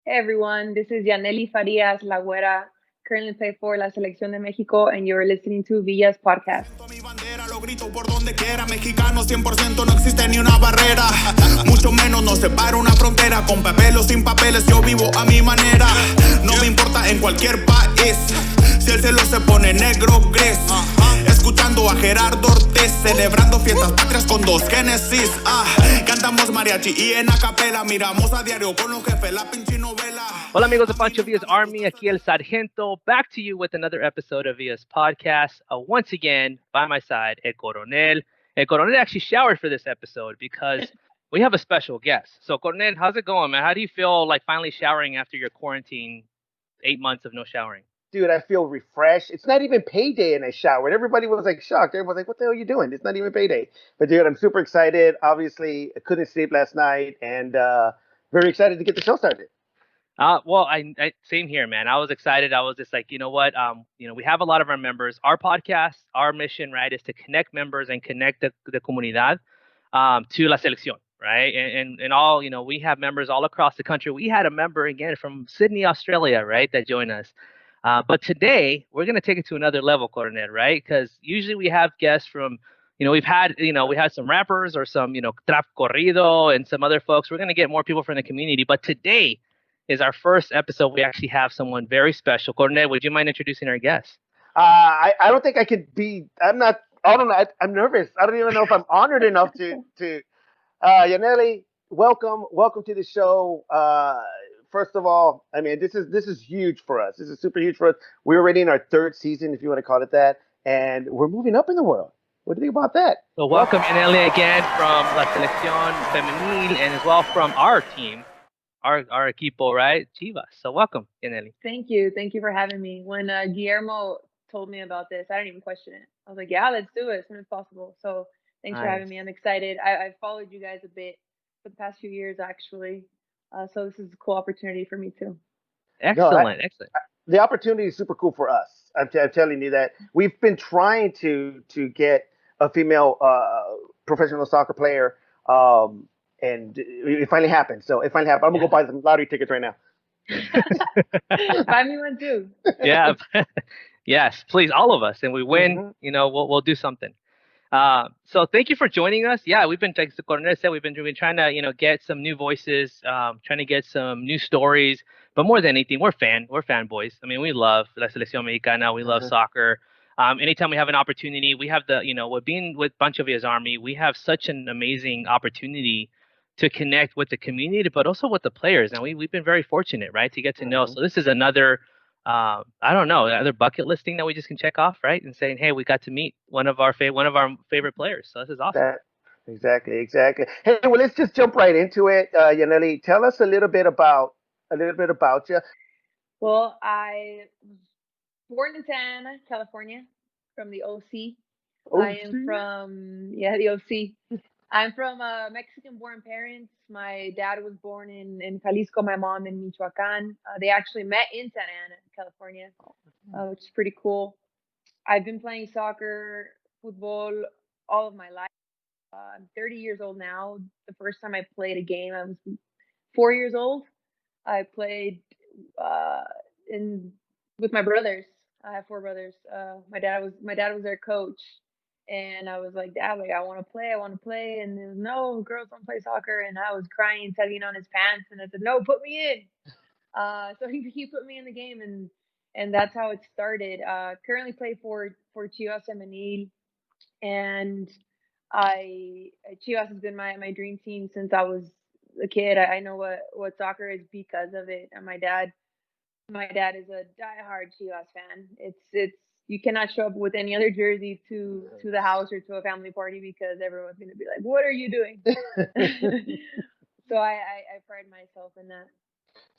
Hey everyone, this is Janelly Farias, La Güera, currently play for La Selección de Mexico, and you're listening to Villa's podcast. Mi bandera lo grito por donde quiera, mexicano 100% no existe ni una barrera, mucho menos nos separa una frontera, con papel o sin papeles yo vivo a mi manera, no me importa en cualquier país, si el cielo se pone negro gris, escuchando a Gerardo Ortiz, celebrando fiestas patrias con dos Génesis, cantamos mariachi y en acapela, miramos a diario con los jefes la pinche novela. Hola amigos de Pancho Villa's Army, aquí El Sargento, back to you with another episode of Villa's podcast. Once again, by my side, El Coronel. El Coronel actually showered for this episode because we have a special guest. So Coronel, how's it going, man? How do you feel like finally showering after your quarantine, 8 months of no showering? Dude, I feel refreshed. It's not even payday and I showered. Everybody was like shocked. Everybody was like, what the hell are you doing? It's not even payday. But dude, I'm super excited. Obviously, I couldn't sleep last night and very excited to get the show started. Well, I same here, man. I was excited. I was just like, you know what? We have a lot of our members. Our podcast, our mission, right, is to connect members and connect the comunidad to La Selección, right? And all, we have members all across the country. We had a member again from Sydney, Australia, right, that joined us. But today we're gonna take it to another level, Coronel, right? Because usually we have guests from, we had some rappers or some, trap corrido and some other folks. We're gonna get more people from the community, but today is our first episode. We actually have someone very special. Coronel, would you mind introducing our guest? I don't think I could be. I'm not. I don't know. I'm nervous. I don't even know if I'm honored enough to. Janelly, welcome to the show. First of all, I mean this is huge for us. This is super huge for us. We're already in our third season, if you want to call it that, and we're moving up in the world. What do you think about that? So welcome, Janelly, again from La Selección Femenil and as well from our team, our equipo, right? Chivas. So welcome, Janelly. Thank you for having me. When Guillermo told me about this, I didn't even question it. I was like, yeah, let's do it as soon as possible. So thanks for having me. I'm excited. I followed you guys a bit for the past few years, actually. So this is a cool opportunity for me too. Excellent. The opportunity is super cool for us. I'm telling you that we've been trying to get a female professional soccer player, and it finally happened. So it finally happened. I'm gonna go buy some lottery tickets right now. Buy me one too. Yeah. Yes, please, all of us, and we win. Mm-hmm. We'll do something. So thank you for joining us. Yeah, we've been, like the Coronel said, we've been trying to, get some new voices, trying to get some new stories. But more than anything, we're fanboys. I mean, we love La Selección Mexicana. We love soccer. Anytime we have an opportunity, we have with being with Pancho Villa's Army, we have such an amazing opportunity to connect with the community, but also with the players. And we've been very fortunate, right, to get to know. So this is another, another bucket list thing that we just can check off, right? And saying, hey, we got to meet one of our favorite players. So this is awesome. Exactly. Hey, well, let's just jump right into it. Janelly, tell us a little bit about you. Well, I was born in Santa Ana, California, from the OC. I am from the OC. I'm from Mexican-born parents. My dad was born in Jalisco. My mom in Michoacan. They actually met in Santa Ana, California, which is pretty cool. I've been playing soccer, football, all of my life. I'm 30 years old now. The first time I played a game, I was 4 years old. I played with my brothers. I have 4 brothers. My dad was their coach. And I was like, Dad, I want to play. And he was, no, girls don't play soccer. And I was crying, tugging on his pants. And I said, no, put me in. So he put me in the game, and that's how it started. Currently play for Chivas Femenil, and Chivas has been my dream team since I was a kid. I know what soccer is because of it. And my dad is a diehard Chivas fan. It's you cannot show up with any other jersey to the house or to a family party because everyone's going to be like, what are you doing? So I pride myself in that.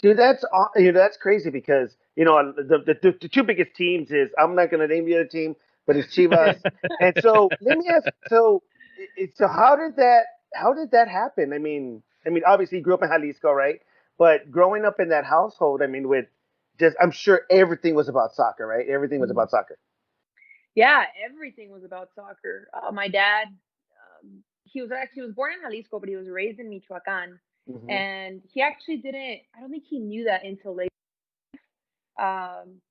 Dude, that's crazy because the 2 biggest teams is, I'm not going to name the other team, but it's Chivas. And so let me ask, so how did that happen? I mean obviously you grew up in Jalisco, right? But growing up in that household, I mean, I'm sure everything was about soccer, right? Everything was about soccer. Yeah, everything was about soccer. My dad, he was born in Jalisco, but he was raised in Michoacan. And he actually didn't. I don't think he knew that until later. Um,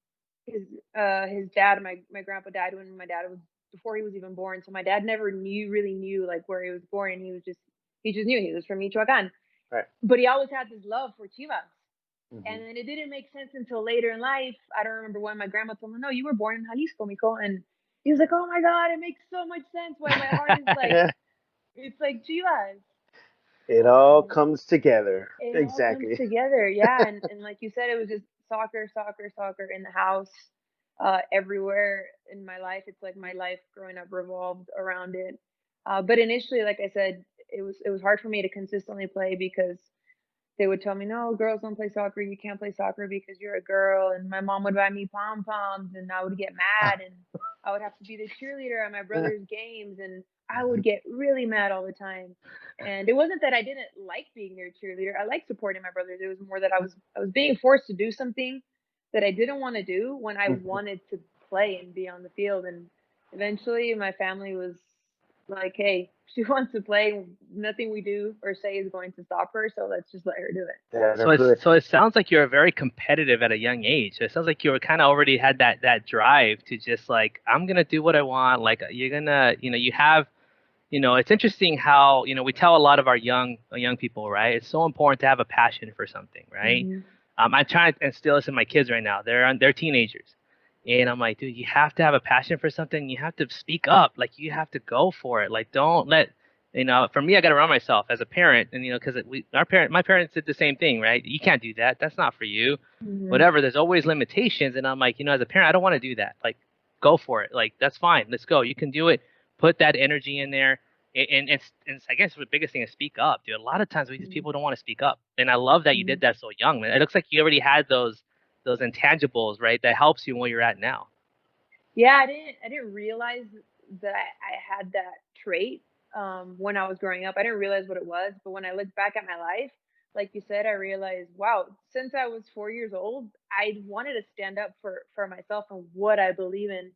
his dad, my grandpa died when my dad was before he was even born. So my dad never really knew like where he was born, and he just knew he was from Michoacan. Right. But he always had this love for Chivas. And then it didn't make sense until later in life. I don't remember when my grandma told me, "No, you were born in Jalisco, mijo." And he was like, "Oh my God, it makes so much sense why my heart is like, it's like Chivas." It all comes together. It all comes Exactly. together, yeah. And like you said, it was just soccer, soccer, soccer in the house, everywhere in my life. It's like my life growing up revolved around it. But initially, like I said, it was hard for me to consistently play because they would tell me, "No, girls don't play soccer. You can't play soccer because you're a girl." And my mom would buy me pom poms, and I would get mad, and I would have to be the cheerleader at my brother's games, and I would get really mad all the time. And it wasn't that I didn't like being their cheerleader. I liked supporting my brothers. It was more that I was being forced to do something that I didn't want to do when I wanted to play and be on the field. And eventually, my family was like, "Hey, she wants to play. Nothing we do or say is going to stop her. So let's just let her do it." Yeah, So it sounds like you're very competitive at a young age. So it sounds like you were kind of already had that drive to just like I'm gonna do what I want. Like you're gonna you have it's interesting how we tell a lot of our young people, right? It's so important to have a passion for something, right? Mm-hmm. I'm trying to instill this in my kids right now. They're teenagers, and I'm like, dude, you have to have a passion for something. You have to speak up. Like you have to go for it. Like don't let For me, I got to run myself as a parent, and because my parents did the same thing, right? You can't do that. That's not for you. Mm-hmm. Whatever. There's always limitations, and I'm like, as a parent, I don't want to do that. Like, go for it. Like that's fine. Let's go. You can do it. Put that energy in there. And I guess the biggest thing is speak up, dude. A lot of times these people don't want to speak up, and I love that you did that so young, man. It looks like you already had those intangibles, right? That helps you where you're at now. Yeah, I didn't realize that I had that trait when I was growing up. I didn't realize what it was, but when I look back at my life, like you said, I realized, wow, since I was 4 years old, I wanted to stand up for myself and what I believe in.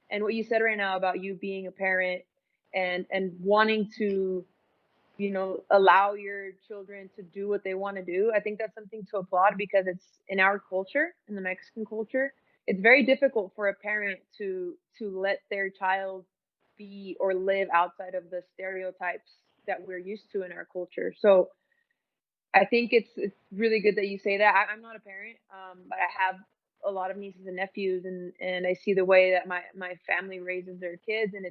And what you said right now about you being a parent and wanting to allow your children to do what they want to do. I think that's something to applaud because it's in our culture, in the Mexican culture, it's very difficult for a parent to let their child be or live outside of the stereotypes that we're used to in our culture. So I think it's really good that you say that. I'm not a parent, but I have a lot of nieces and nephews, and I see the way that my family raises their kids, and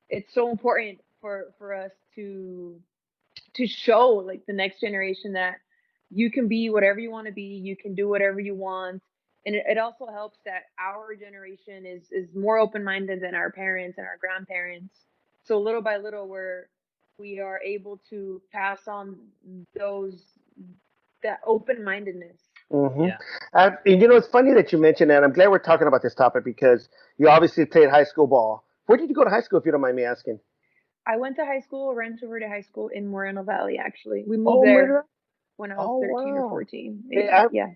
it's so important for us to show like the next generation that you can be whatever you want to be, you can do whatever you want. And it also helps that our generation is more open-minded than our parents and our grandparents. So little by little we are able to pass on those that open-mindedness. Yeah. And it's funny that you mentioned that. I'm glad we're talking about this topic because you obviously played high school ball. Where did you go to high school, if you don't mind me asking? I went to high school, Rancho Verde High School in Moreno Valley. Actually, we moved Oh, there murder! when I was Oh, 13 or wow. 14, Hey, maybe. Yeah.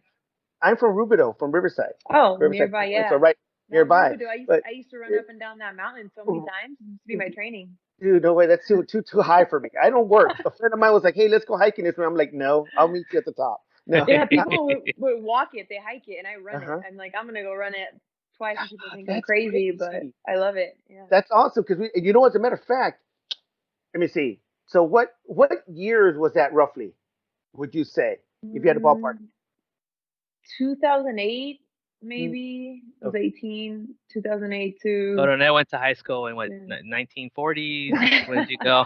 I'm from Rubidoux, from Riverside. Oh, Riverside, nearby. California, so Yeah. right Now nearby. Rubidoux, But I used to run it, up and down that mountain so many times. It used to be my training. dude, no way. That's too high for me. I don't work. A friend of mine was like, "Hey, let's go hiking this way." I'm like, "No, I'll meet you at the top." No. Yeah, people would walk it, they hike it, and I run it. Uh-huh. I'm like, I'm gonna go run it twice, and people think I'm That's crazy, but crazy. I love it. Yeah. That's awesome because as a matter of fact, let me see. So what years was that roughly? Would you say if you had a ballpark? Mm, 2008, Mm, maybe. I was okay. 18, 2008 to Coronel went to high school in what yeah. 1940s. When did you go?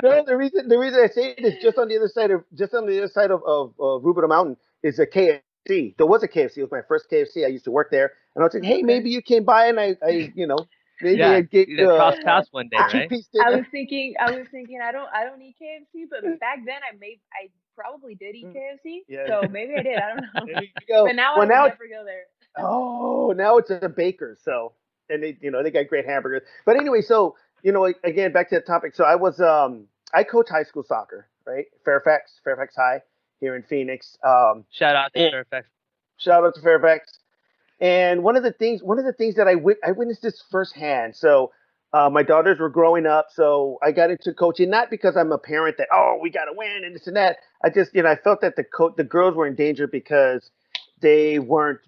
No, the reason I say it is just on the other side of Rubidoux Mountain is a KFC. There was a KFC. It was my first KFC. I used to work there, and I was like, "Hey, Okay. maybe you came by, and maybe Yeah, I'd get cross paths one day, a right? two-piece I dinner." was thinking, I don't eat KFC, but back then I probably did eat KFC, Yeah, so maybe I did. I don't know, there you go. but now I Well, would now never go there. now it's a baker. So, and they got great hamburgers. But anyway, so again, back to the topic. So I coach high school soccer, right? Fairfax High here in Phoenix. Shout out to And Fairfax. shout out to Fairfax. And one of the things that I witnessed this firsthand. So My daughters were growing up, so I got into coaching not because I'm a parent that we got to win and this and that. I just I felt that the girls were in danger because they weren't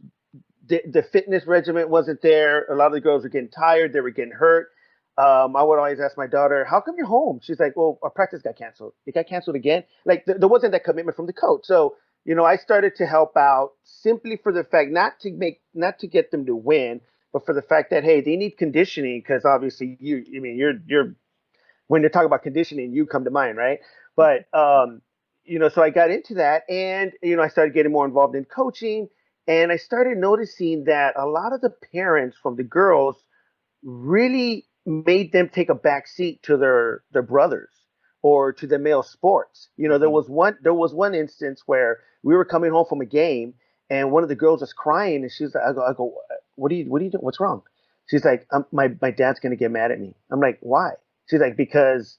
the fitness regimen wasn't there. A lot of the girls were getting tired. They were getting hurt. I would always ask my daughter, "How come you're home?" She's like, "Well, our practice got canceled. It got canceled again." Like there wasn't that commitment from the coach. So I started to help out simply for the fact not to get them to win, but for the fact that hey, they need conditioning because obviously you're when you talk about conditioning, you come to mind, right? But so I got into that, and I started getting more involved in coaching, and I started noticing that a lot of the parents from the girls really made them take a back seat to their brothers or to the male sports. There was one instance where we were coming home from a game, and one of the girls was crying, and she's like, I go, what are you doing? What's wrong? She's like, my dad's gonna get mad at me. I'm like, why? She's like, because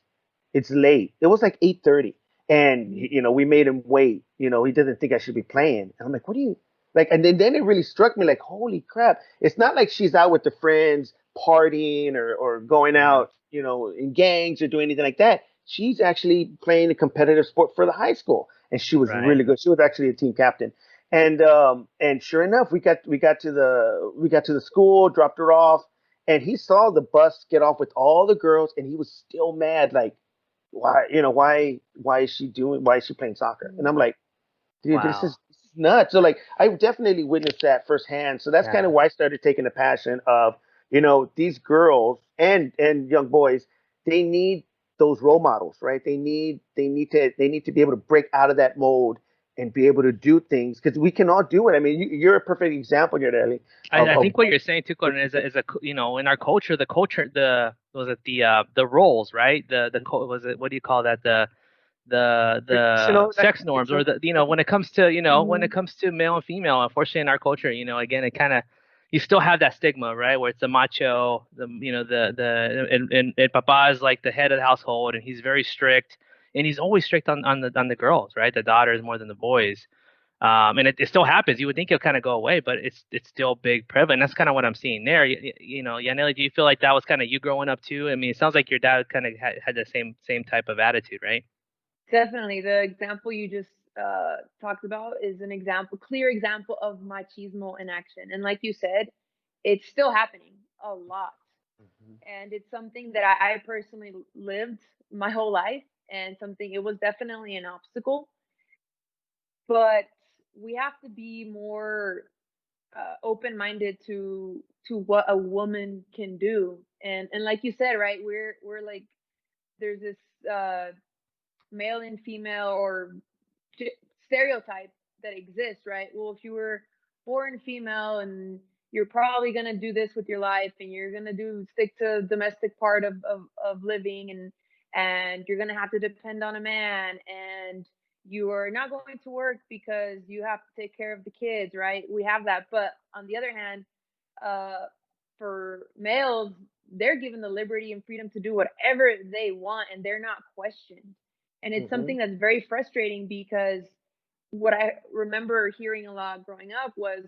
it's late. It was like 8:30, and we made him wait. He doesn't think I should be playing. And I'm like, what do you like? And then it really struck me like, holy crap! It's not like she's out with the friends partying or going out, in gangs or doing anything like that. She's actually playing a competitive sport for the high school, and she was Right. really good. She was actually a team captain. And sure enough, we got to the school, dropped her off, and he saw the bus get off with all the girls, and he was still mad, like, why is she playing soccer? And I'm like, dude, this Wow. is nuts. So like I definitely witnessed that firsthand. So that's kind Yeah. of why I started taking the passion of, these girls and young boys, they need those role models, right? They need to be able to break out of that mold and be able to do things because we can all do it. I mean, you're a perfect example, Janelly, I of think what you're saying too, Conan, is in our culture, the was it the roles, right? Was it, what do you call that? The traditional, like sex norms, or traditional. the when it comes to when it Mhm. comes to male and female, unfortunately in our culture, again, it kind of, you still have that stigma, right, where it's the macho, and papa is like the head of the household, and he's very strict, and he's always strict on the girls, right, the daughters more than the boys. And it still happens. You would think it'll kind of go away, but it's still big prevalent. That's kind of what I'm seeing there. Yaneli, do you feel like that was kind of you growing up too? I mean, it sounds like your dad kind of had the same type of attitude, right? Definitely, the example you just talked about is an example, clear example of machismo in action. And like you said, it's still happening a lot, and it's something that I personally lived my whole life, and something it was definitely an obstacle. But we have to be more open-minded to what a woman can do, and like you said, right, we're like there's this uh, male and female or g- stereotype that exists, right? Well, if you were born female and you're probably gonna do this with your life, and you're gonna do stick to domestic part of living, and you're gonna have to depend on a man, and you are not going to work because you have to take care of the kids, right? We have that, but on the other hand, uh, for males, they're given the liberty and freedom to do whatever they want, and they're not questioned. And it's Hmm. something that's very frustrating because what I remember hearing a lot growing up was,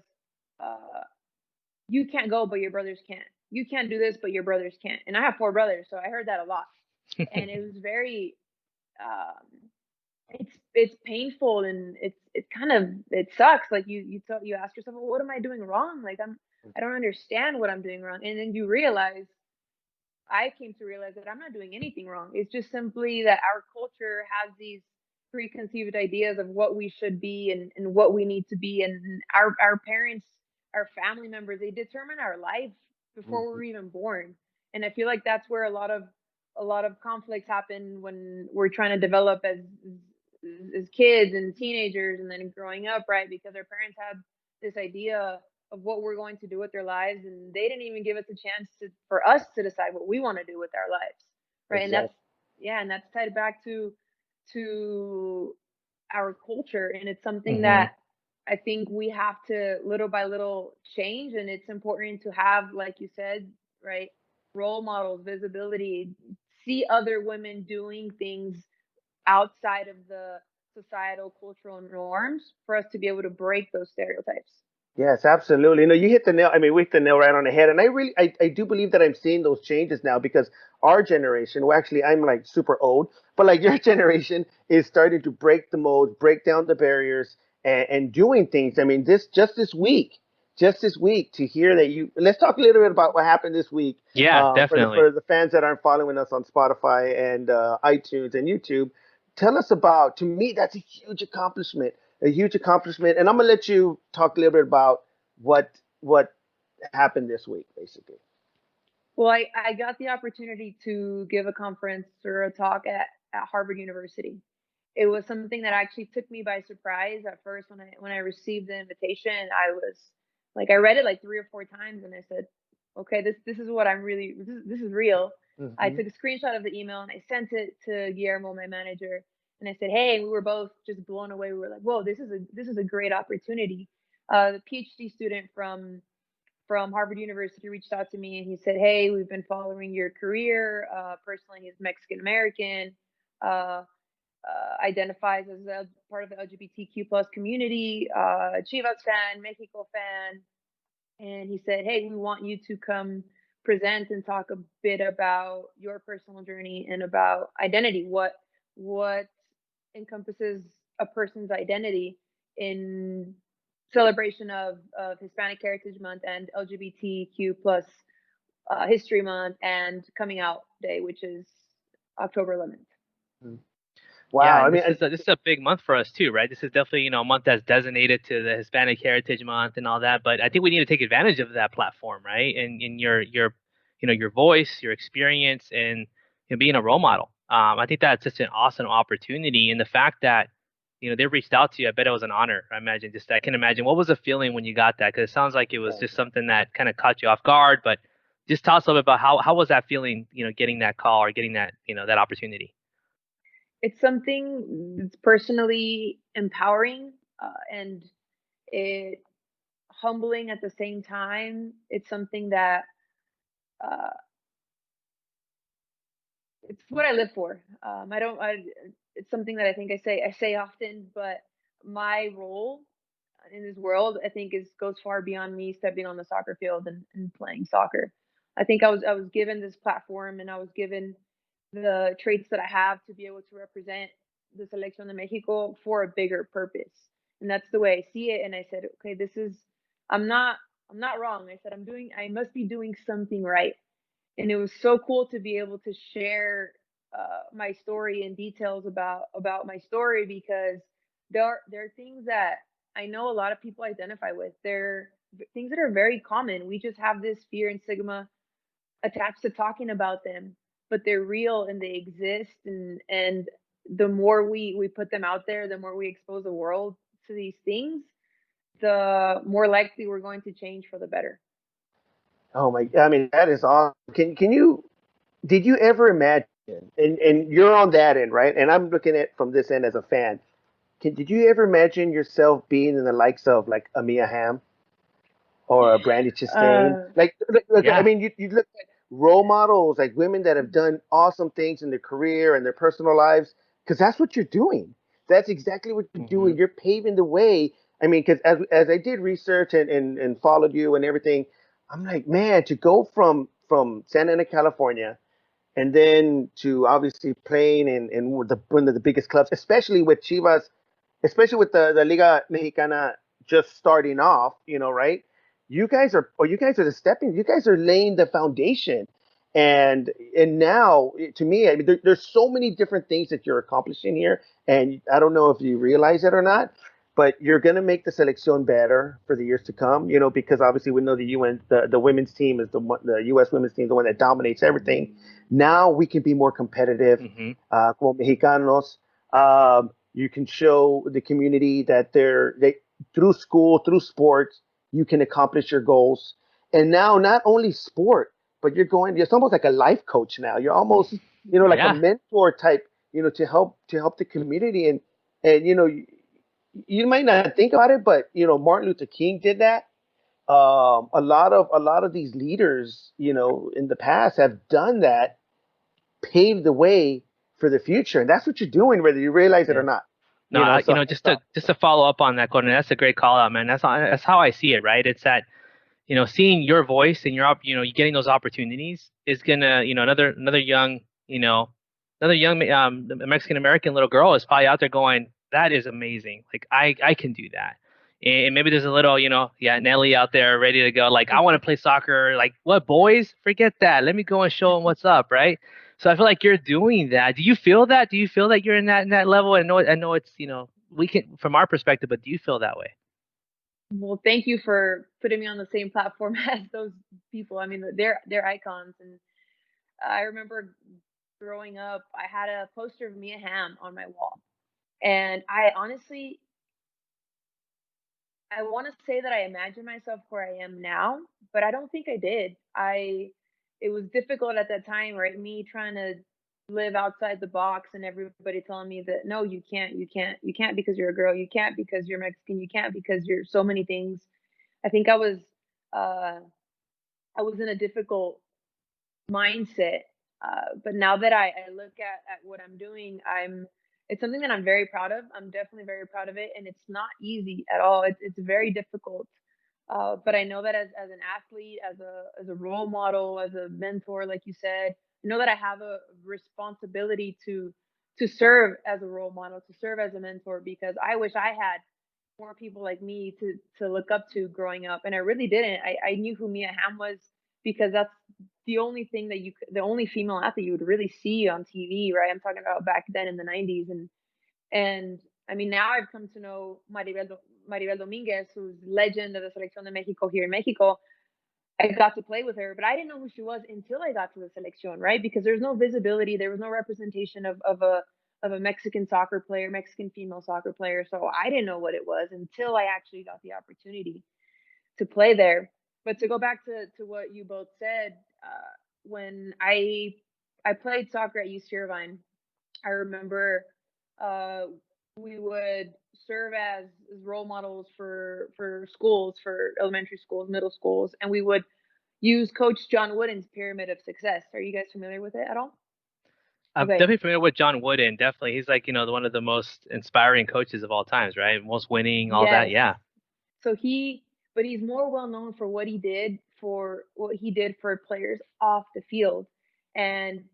uh, "You can't go, but your brothers can. You can't do this, but your brothers can." And I have four brothers, so I heard that a lot, and it was very, um, it's painful, and it's kind of it sucks. Like you ask yourself, well, "What am I doing wrong? Like I don't understand what I'm doing wrong," and then you realize I came to realize that I'm not doing anything wrong. It's just simply that our culture has these preconceived ideas of what we should be, and what we need to be. And our parents, our family members, they determine our life before Hmm. we're even born. And I feel like that's where a lot of conflicts happen when we're trying to develop as kids and teenagers, and then growing up, right? Because our parents had this idea of what we're going to do with their lives, and they didn't even give us a chance for us to decide what we want to do with our lives, right? And that's Exactly. yeah, and that's tied back to our culture, and it's something Hmm. that I think we have to little by little change. And it's important to have, like you said, right, role models, visibility, see other women doing things outside of the societal cultural norms for us to be able to break those stereotypes. Yes, absolutely. No, you hit the nail. I mean, we hit the nail right on the head. And I do believe that I'm seeing those changes now because our generation, well, actually, I'm like super old, but like your generation is starting to break the mold, break down the barriers, and doing things. I mean, just this week, to hear that let's talk a little bit about what happened this week. Yeah, definitely. For the fans that aren't following us on Spotify and iTunes and YouTube, tell us about. To me, that's a huge accomplishment. And I'm gonna let you talk a little bit about what happened this week, basically. Well, I got the opportunity to give a conference or a talk at Harvard University. It was something that actually took me by surprise at first when I received the invitation. I was like, I read it like 3 or 4 times, and I said, okay, this is what I'm really this is real. I Hmm. took a screenshot of the email and I sent it to Guillermo, my manager, and I said, hey, and we were both just blown away. We were like, whoa, this is a great opportunity. The PhD student from Harvard University reached out to me and he said, hey, we've been following your career. Personally, he's Mexican American. Uh, Identifies as a part of the LGBTQ plus community, Chivas fan, Mexico fan, and he said, "Hey, we want you to come present and talk a bit about your personal journey and about identity. What encompasses a person's identity in celebration of Hispanic Heritage Month and LGBTQ plus History Month and Coming Out Day, which is October 11th." Yeah, Wow. I and mean, this is a big month for us too, right? This is definitely, a month that's designated to the Hispanic Heritage Month and all that. But I think we need to take advantage of that platform, right? And in your your voice, your experience, and being a role model. I think that's just an awesome opportunity, and the fact that they reached out to you, I bet it was an honor. I imagine just I can imagine what was the feeling when you got that, because it sounds like it was just something that kind of caught you off guard. But just tell us a little bit about how was that feeling, getting that call or getting that that opportunity. It's something that's personally empowering and it humbling at the same time. It's something that uh, it's what I live for. I don't. It's something that I say often, but my role in this world, I think, is goes far beyond me stepping on the soccer field and playing soccer. I think I was given this platform and I was given the traits that I have to be able to represent the Selección de Mexico for a bigger purpose. And that's the way I see it. And I said, okay, this is I'm not I'm not wrong. I said I must be doing something right. And it was so cool to be able to share my story and details about my story because there are things that I know a lot of people identify with. They're things that are very common. We just have this fear and stigma attached to talking about them, but they're real and they exist. And the more we put them out there, the more we expose the world to these things, the more likely we're going to change for the better. oh my, I mean, that is awesome. Can you did you ever imagine? And you're on that end, right? And I'm looking at from this end as a fan. Did you ever imagine yourself being in the likes of like a Mia Hamm or a Brandy Chastain? Uh, I Yeah. mean, you look at role models, like women that have done awesome things in their career and their personal lives, because that's what you're doing. That's exactly what you're Hmm. doing. You're paving the way. I mean, because as I did research and followed you and everything, I'm like, man, to go from Santa Ana, California, and then to obviously playing in one of the biggest clubs, especially with Chivas, especially with the Liga Mexicana just starting off, right? You guys are the stepping, you guys are laying the foundation, and now to me, I mean, there's so many different things that you're accomplishing here, and I don't know if you realize it or not, but you're gonna make the selection better for the years to come, because obviously we know the women's team is the U.S. women's team, the one that dominates everything. Now we can be more competitive, Hmm. como Mexicanos. You can show the community that they through school, through sports, you can accomplish your goals. And now, not only sport, but you're almost like a life coach now. You're almost, like a Yeah. mentor type, to help the community. And you might not think about it, but Martin Luther King did that. A lot of these leaders, in the past have done that, paved the way for the future, and that's what you're doing, whether you realize it or Yeah. not. No, So just to follow up on that, Coronel, that's a great call out, man. That's how I see it, right? It's that seeing your voice and you getting those opportunities is gonna, another young, Mexican American little girl is probably out there going, that is amazing. Like I can do that. And maybe there's a little, Nelly out there ready to go. Like, I want to play soccer. Like, what, boys? Forget that. Let me go and show them what's up, right? So I feel like you're doing that. Do you feel that? Do you feel that you're in that level? I know it's, we can from our perspective, but do you feel that way? Well, thank you for putting me on the same platform as those people. I mean, they're icons, and I remember growing up, I had a poster of Mia Hamm on my wall, and I honestly, I want to say that I imagined myself where I am now, but I don't think I did. It was difficult at that time, right? Me trying to live outside the box and everybody telling me that no, you can't because you're a girl, you can't because you're Mexican, you can't because you're so many things. I think uh, I was in a difficult mindset. But now that I look at what I'm doing, it's something that I'm very proud of. I'm definitely very proud of it, and it's not easy at all. It's very difficult. But I know that as an athlete, as a role model, as a mentor, like you said, I know that I have a responsibility to serve as a role model, to serve as a mentor, because I wish I had more people like me to look up to growing up, and I really didn't. I knew who Mia Hamm was because that's the only thing that the only female athlete you would really see on TV, right? I'm talking about back then in the 90s, and I mean now I've come to know Maribel Dominguez, who's legend of the Selección de Mexico here in Mexico. I got to play with her, but I didn't know who she was until I got to the selección, right? Because there's no visibility, there was no representation of a Mexican soccer player, Mexican female soccer player. So I didn't know what it was until I actually got the opportunity to play there. But to go back to what you both said, when I played soccer at UC Irvine, I remember uh, we would serve as role models for schools, for elementary schools, middle schools, and we would use Coach John Wooden's pyramid of success. Are you guys familiar with it at all? I'm Okay. definitely familiar with John Wooden. Definitely, he's like one of the most inspiring coaches of all times, right? Most winning, all that. Yes. Yeah. So but he's more well known for what he did for players off the field, and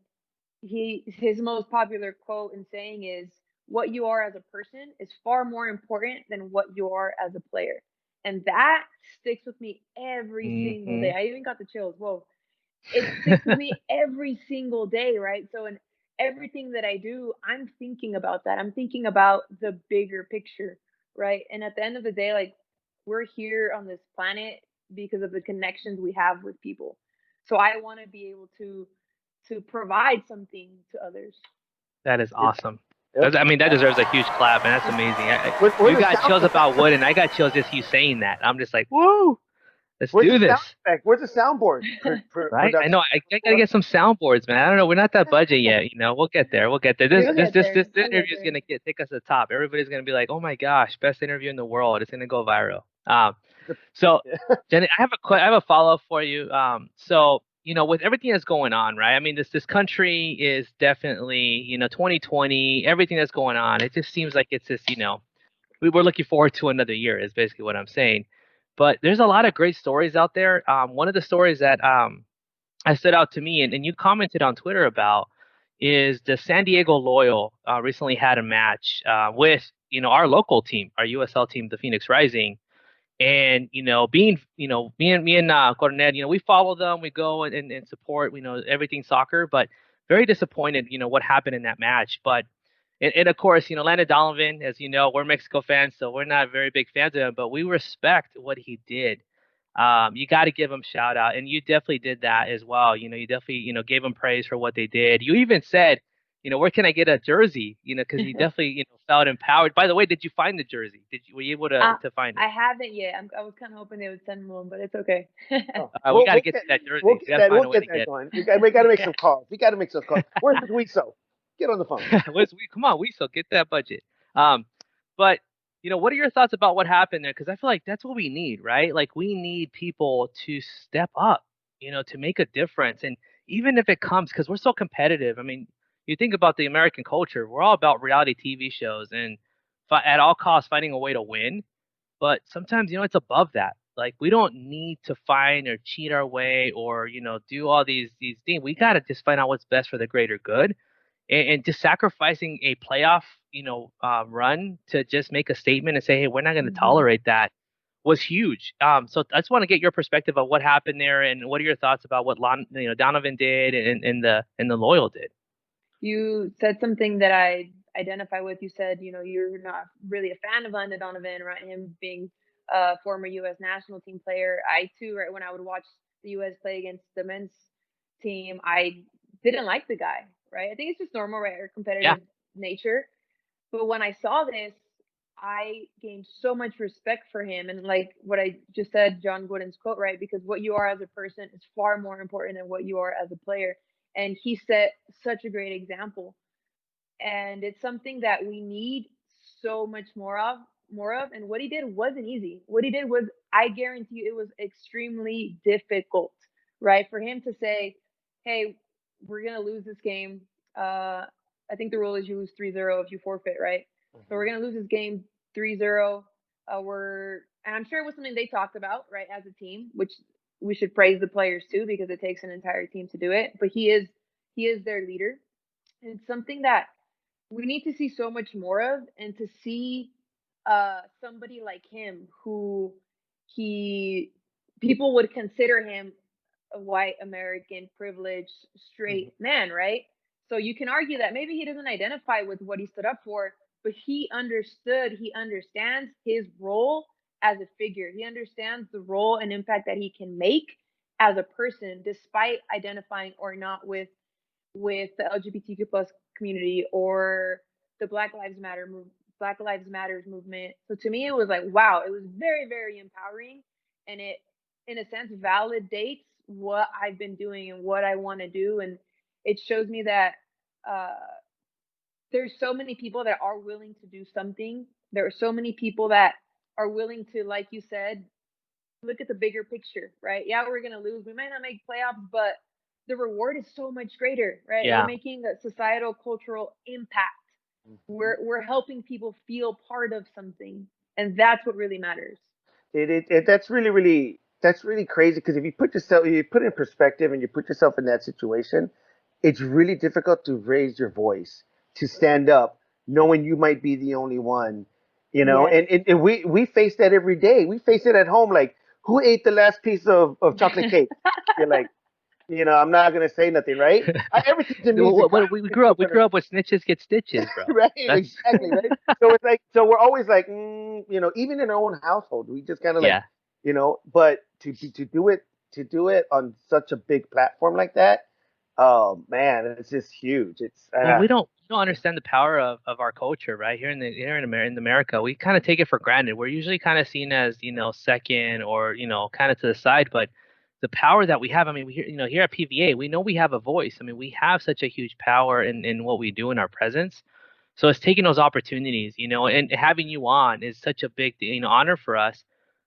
his most popular quote and saying is, "What you are as a person is far more important than what you are as a player," and that sticks with me every single day. Hmm. I even got the chills. Whoa. It sticks with me every single day, right? So in everything that I do, I'm thinking about that. I'm thinking about the bigger picture, right? And at the end of the day, like, we're here on this planet because of the connections we have with people. So I want to be able to provide something to others. That is Yep. awesome. I mean, that deserves a huge clap, and that's amazing. Where You the got sound chills about Wood, and I got chills just you saying that. I'm just like, woo, let's Where's the do sound this, effect? Where's the soundboard right? I production? know I gotta get some soundboards, man. I don't know, we're not that budget yet. We'll get there. We'll get there. This We'll this get this there. this, this We'll get interview is there. gonna take us to the top. Everybody's gonna be like, oh my gosh, best interview in the world. It's gonna go viral. So, Jenny, I have a follow up for you. So with everything that's going on, right? I mean, this country is definitely 2020. Everything that's going on, it just seems like it's just we're looking forward to another year. Is basically what I'm saying. But there's a lot of great stories out there. One of the stories that I stood out to me, and you commented on Twitter about, is the San Diego Loyal recently had a match with our local team, our USL team, the Phoenix Rising, and being me and Coronel, we follow them, we go and support everything soccer, but very disappointed what happened in that match. But and of course, Landon Donovan, as you know, we're Mexico fans, so we're not very big fans of him, but we respect what he did. You got to give him shout out, and you definitely did that as well. You definitely gave him praise for what they did. You even said, where can I get a jersey? Because he definitely felt empowered. By the way, did you find the jersey? Were you able uh, to find it? I haven't yet. I was kind of hoping they would send me one, but it's okay. Oh, We got to get that jersey. we'll We get got to that. find We'll a way get to that get going. We got to make some calls. We got to make some calls. Where's Weeso? Get on the phone. Come on, we still get that budget. But what are your thoughts about what happened there? Because I feel like that's what we need, right? Like, we need people to step up, to make a difference, and even if it comes, because we're so competitive. I mean, you think about the American culture, we're all about reality TV shows, and at all costs finding a way to win. But sometimes, it's above that. Like, we don't need to find or cheat our way or, do all these things. We got to just find out what's best for the greater good. And just sacrificing a playoff, run to just make a statement and say, hey, we're not going to tolerate that was huge. So I just want to get your perspective of what happened there and what are your thoughts about what Donovan did and the Loyal did. You said something that I identify with. You said, you're not really a fan of Landon Donovan, right? Him being a former U.S. national team player. I too, right, when I would watch the U.S. play against the men's team, I didn't like the guy, right? I think it's just normal, right? Or competitive nature. But when I saw this, I gained so much respect for him. And like what I just said, John Wooden's quote, right? Because what you are as a person is far more important than what you are as a player. And he set such a great example. And it's something that we need so much more of. And what he did wasn't easy. What he did was, I guarantee you, it was extremely difficult, right? For him to say, hey, we're going to lose this game. I think the rule is you lose 3-0 if you forfeit, right? So we're going to lose this game 3-0. And I'm sure it was something they talked about, right, as a team, which we should praise the players too, because it takes an entire team to do it. But he is their leader. And it's something that we need to see so much more of, and to see somebody like him who people would consider him a white American privileged straight man, right? So you can argue that maybe he doesn't identify with what he stood up for, but he understands his role as a figure. He understands the role and impact that he can make as a person, despite identifying or not with the LGBTQ plus community or the Black Lives Matters movement. So to me, it was like, wow, it was very, very empowering, and it, in a sense, validates what I've been doing and what I want to do, and it shows me that there's so many people that are willing to do something. There are so many people that are willing to, like you said, look at the bigger picture, right? Yeah, we're gonna lose. We might not make playoffs, but the reward is so much greater, right? Yeah. We're making a societal, cultural impact. We're helping people feel part of something, and that's what really matters. That's really crazy, because if you put it in perspective and you put yourself in that situation, it's really difficult to raise your voice, to stand up, knowing you might be the only one, Yes. and we face that every day. We face it at home, like, who ate the last piece of chocolate cake? You're like, I'm not gonna say nothing, right? Everything's in music. We grew up with snitches get stitches, bro. Right, exactly, right. So it's like, so we're always like, even in our own household, we just kind of like, but to do it on such a big platform like that, oh man, it's just huge. It's Well, we don't understand the power of our culture, right? Here in America, we kind of take it for granted. We're usually kind of seen as, second or, kind of to the side, but the power that we have, I mean, here at PVA, we know we have a voice. I mean, we have such a huge power in what we do in our presence. So it's taking those opportunities, and having you on is such a big, honor for us.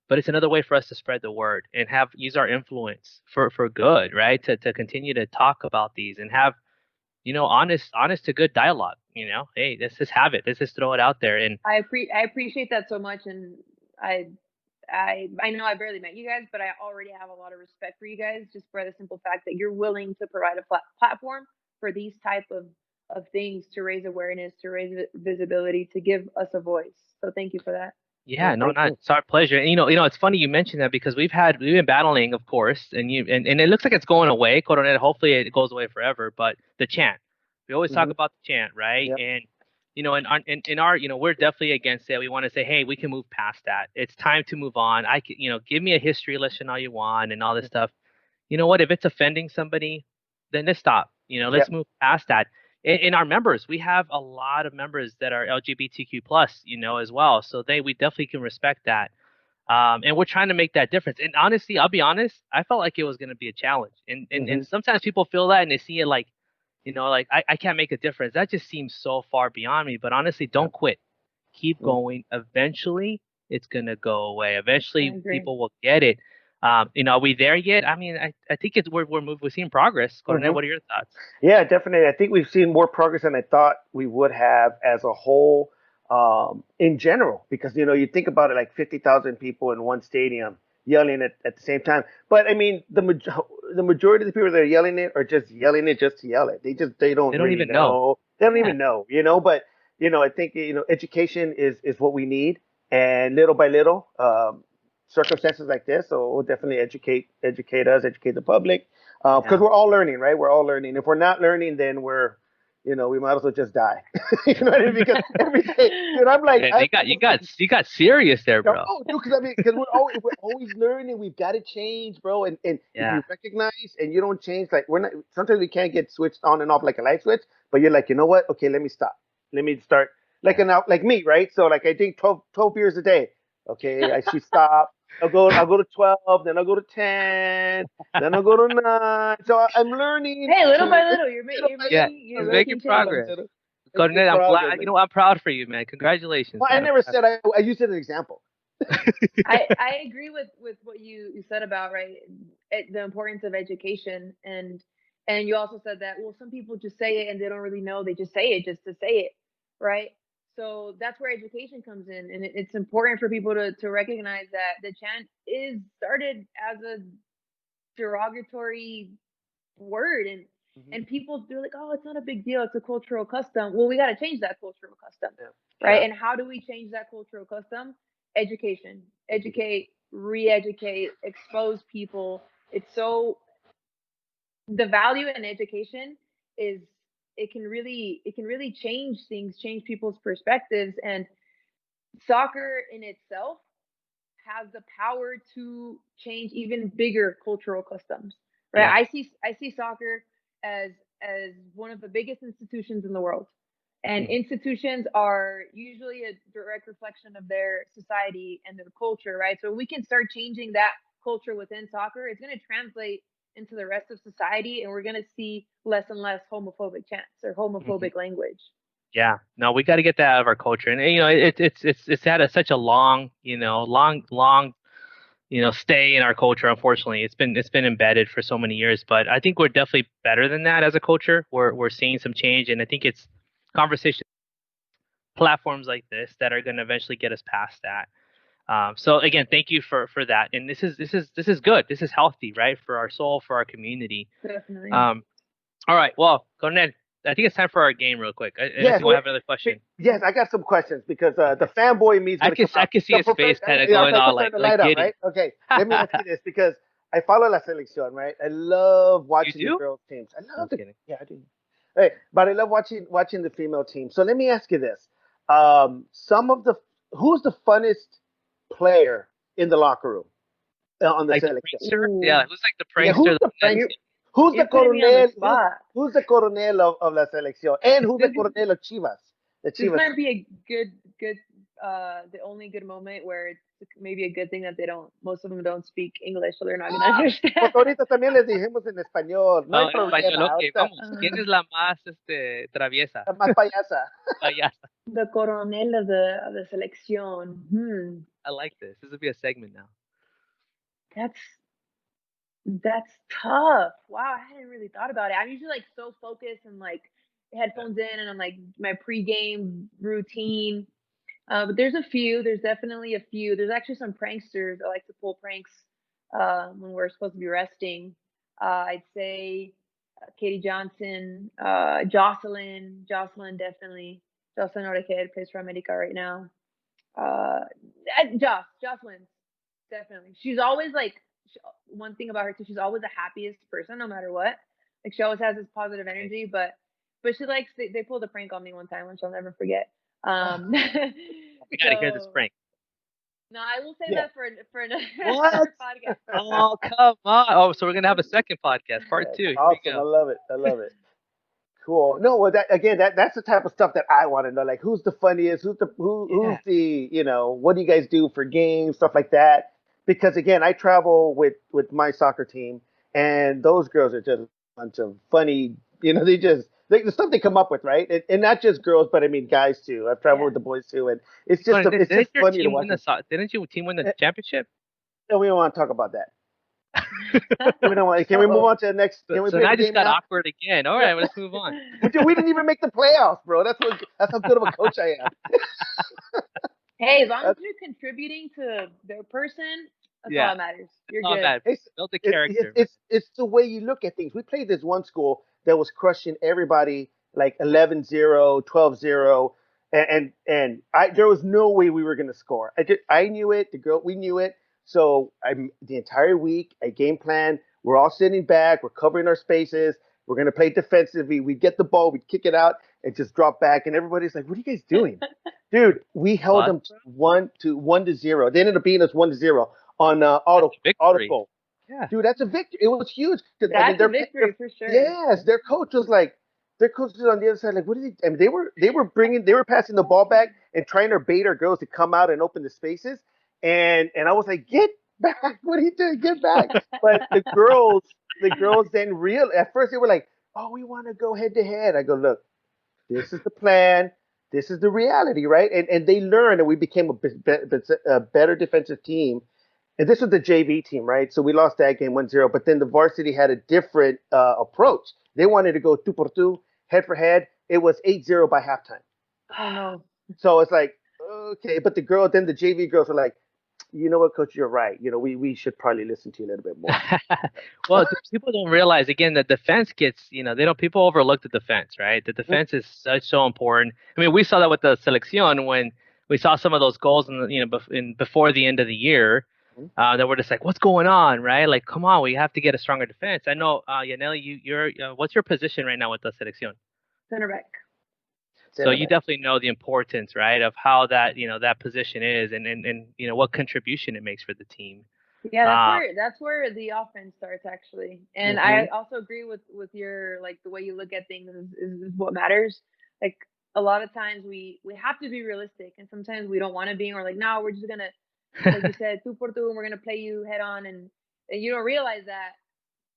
But it's another way for us to spread the word and use our influence for good, right? To continue to talk about these and have, honest to good dialogue. Hey, let's just have it. Let's just throw it out there. And I appreciate that so much, and I know I barely met you guys, but I already have a lot of respect for you guys, just for the simple fact that you're willing to provide a platform for these type of things, to raise awareness, to raise visibility, to give us a voice. So thank you for that. yeah, no, not it's our pleasure. And it's funny you mentioned that, because we've been battling, of course, and it looks like it's going away, Coronel. Hopefully it goes away forever. But the chant, we always talk about the chant, right? Yep. And in our, we're definitely against it. We want to say, hey, we can move past that. It's time to move on. I can, give me a history lesson all you want and all this stuff. You know what? If it's offending somebody, then let's stop. Let's move past that. In our members, we have a lot of members that are LGBTQ plus, as well. So we definitely can respect that. And we're trying to make that difference. And honestly, I'll be honest, I felt like it was going to be a challenge. And sometimes people feel that and they see it like, like I can't make a difference. That just seems so far beyond me. But honestly, don't quit. Keep going. Eventually, it's going to go away. Eventually, people will get it. Are we there yet? I mean, I think we're seeing progress. Coronel, what are your thoughts? Yeah, definitely. I think we've seen more progress than I thought we would have as a whole. in general, because you think about it, like 50,000 people in one stadium yelling at the same time. But I mean, the majority of the people that are yelling it are just yelling it just to yell it. They They don't don't really even know. know. They don't Yeah. even know, But I think education is what we need, and little by little, circumstances like this, so we'll definitely educate us, educate the public, because Yeah. we're all learning, right? We're all learning. If we're not learning, then we might as well just die. You know what I mean? Because every day, dude, I'm like, Yeah, I, they got you got serious there, no, bro. dude, because because we're always learning. We've got to change, bro. And if Yeah. you recognize and you don't change, like we're not. Sometimes we can't get switched on and off like a light switch. But you're like, you know what? Okay, let me stop. Let me start. Like Yeah. like me, right? So like I drink 12 beers a day. Okay, I should stop. I'll go to 12, then I'll go to 10, then I'll go to 9. So I'm learning Hey, little by to little, little by Yeah. you're He's little, making making little by change. progress. little, making Coronel, I'm progress. glad. I'm proud for you, man. Congratulations, Well, I man. never said I used it as an example. I agree with what you said about the importance of education, and you also said that, well, some people just say it and they don't really know, they just say it just to say it, right? So that's where education comes in, and it's important for people to recognize that the chant is started as a derogatory word, and people feel like, oh, it's not a big deal, it's a cultural custom. Well, we got to change that cultural custom, Yeah. right? Yeah. And how do we change that cultural custom? Education, educate, re-educate, expose people. It's so the value in education is it can really change things, change people's perspectives, and soccer in itself has the power to change even bigger cultural customs, right? Yeah. I see soccer as one of the biggest institutions in the world, and Mhm. institutions are usually a direct reflection of their society and their culture, right? So we can start changing that culture within soccer. It's going to translate into the rest of society, and we're going to see less and less homophobic chants or Mhm. homophobic language. Yeah. No, we got to get that out of our culture, and it's had such a long, long stay in our culture. Unfortunately, it's been embedded for so many years. But I think we're definitely better than that as a culture. We're seeing some change, and I think it's conversation platforms like this that are going to eventually get us past that. So again, thank you for that. And this is good. This is healthy, right, for our soul, for our community. Definitely. Um, all right. Well, Conan, I think it's time for our game, real quick. Unless Yes, you want to have another question. yes, I got some questions because the Okay. fanboy in me is I going to can come I out. can see The his face perfect, kind of yeah, going okay, all starting to like light up, giddy. right? Okay, let me ask you this because I follow La Selección, right? I love You watching the do? girls' teams. I I'm love the, kidding. yeah, I do. Hey, but I love watching the female team. So let me ask you this: some of the who's the funnest player in the locker room on the Like the Selección? prankster? Yeah. Ooh, Who's like the Yeah, prankster? That's you're who's the you're putting me on the coronel? spot. Who's the coronel of La Selección? And who's the This coronel of Chivas? The this Chivas. might be a good the only good moment where it's maybe a good thing that most of them don't speak English, so they're not gonna Pues understand. ahorita también les dijimos en español, no hay en español. problema. Ok, Ahorita, vamos. ¿Quién uh, es la más traviesa? la más payasa. Payasa. the coronel of the selección. I like this. This will be a segment now. That's that's tough. Wow, I hadn't really thought about it. I'm usually like so focused and like headphones in, and I'm like my pregame routine. But there's a few. There's definitely a few. There's actually some pranksters that like to pull pranks when we're supposed to be resting. I'd say Katie Johnson, Jocelyn definitely. Jocelyn Orejuela plays for America right now. Jocelyn definitely. She's always like one thing about her too. She's always the happiest person, no matter what. Like she always has this positive Okay. energy, but she likes they pulled a prank on me one time, which I'll never forget. We got to hear this So prank. no, I will save Yeah. that for What? another podcast. Oh, come on. Oh, so we're going to have a second podcast, part That's two. Here we awesome. I go. love it. I love it. Cool. No, well, that again, that's the type of stuff that I want to know. Like, who's the funniest? Who's Yeah. the what do you guys do for games, stuff like that? Because again, I travel with my soccer team, and those girls are just a bunch of funny. The stuff they come up with, right? And not just girls, but I mean guys too. I've traveled Yeah. with the boys too, and it's just But it's didn't just your funny to team watch win them. didn't your team win the Eh, championship? And we don't want to talk about that. We don't want. Can we move on to the next? Can we So play now the I just game got now? awkward again. All right, let's move on. Dude, we didn't even make the playoffs, bro. That's how good of a coach I am. Hey, as long as you're contributing to their person, that's all Yeah, that matters. You're not good. bad. Build the It's, character. it's the way you look at things. We played this one school that was crushing everybody like 11-0, 12-0, and there was no way we were going to score. I knew it. We knew it. So the entire week I game plan. We're all sitting back. We're covering our spaces. We're going to play defensively. We get the ball. We kick it out and just drop back. And everybody's like, "What are you guys doing?" Dude, we held What? them 1-0. They ended up beating us 1-0 on That's a auto victory. goal. Yeah. Dude, that's a victory. It was huge. 'Cause, I mean, That's a victory for sure. yes, their coach was like, their coach was on the other side, like, what is he? I mean, they were passing the ball back and trying to bait our girls to come out and open the spaces, and I was like, get back! What are you doing? Get back! But the girls then at first they were like, oh, we want to go head to head. I go, look, this is the plan. This is the reality, right? And they learned, and we became a better defensive team. And this was the JV team, right? So we lost that game 1-0, but then the varsity had a different approach. They wanted to go two por two, head for head. It was 8-0 by halftime. Oh no. So it's like, okay, but then the JV girls were like, you know what, coach, you're right. We should probably listen to you a little bit more. Well, people don't realize again that defense gets, people overlook the defense, right? The defense is so important. I mean, we saw that with the selección when we saw some of those goals before the end of the year. That we're just like, what's going on, right? Like, come on, we have to get a stronger defense. I know, Janelly, you're what's your position right now with the selección? Center back. So you definitely know the importance, right, of how that that position is, and what contribution it makes for the team. Yeah, that's where the offense starts actually. And I also agree with your like the way you look at things is what matters. Like a lot of times we have to be realistic, and sometimes we don't want to be, and we're like, no, we're just gonna, like you said, two por two, and we're gonna play you head on, and you don't realize that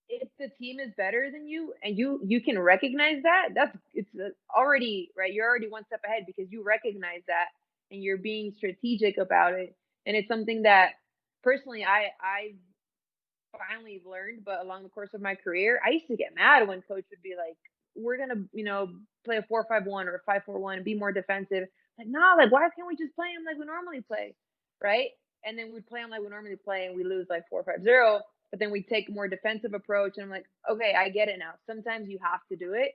if the team is better than you and you can recognize that, it's already right. You're already one step ahead because you recognize that and you're being strategic about it. And it's something that personally I finally learned, but along the course of my career, I used to get mad when coach would be like, "We're gonna, play a 4-5-1 or a 5-4-1 and be more defensive." Like, nah, like why can't we just play them like we normally play, right? And then we'd play them like we normally play, and we lose like 4-5-0. But then we take a more defensive approach, and I'm like, okay, I get it now. Sometimes you have to do it,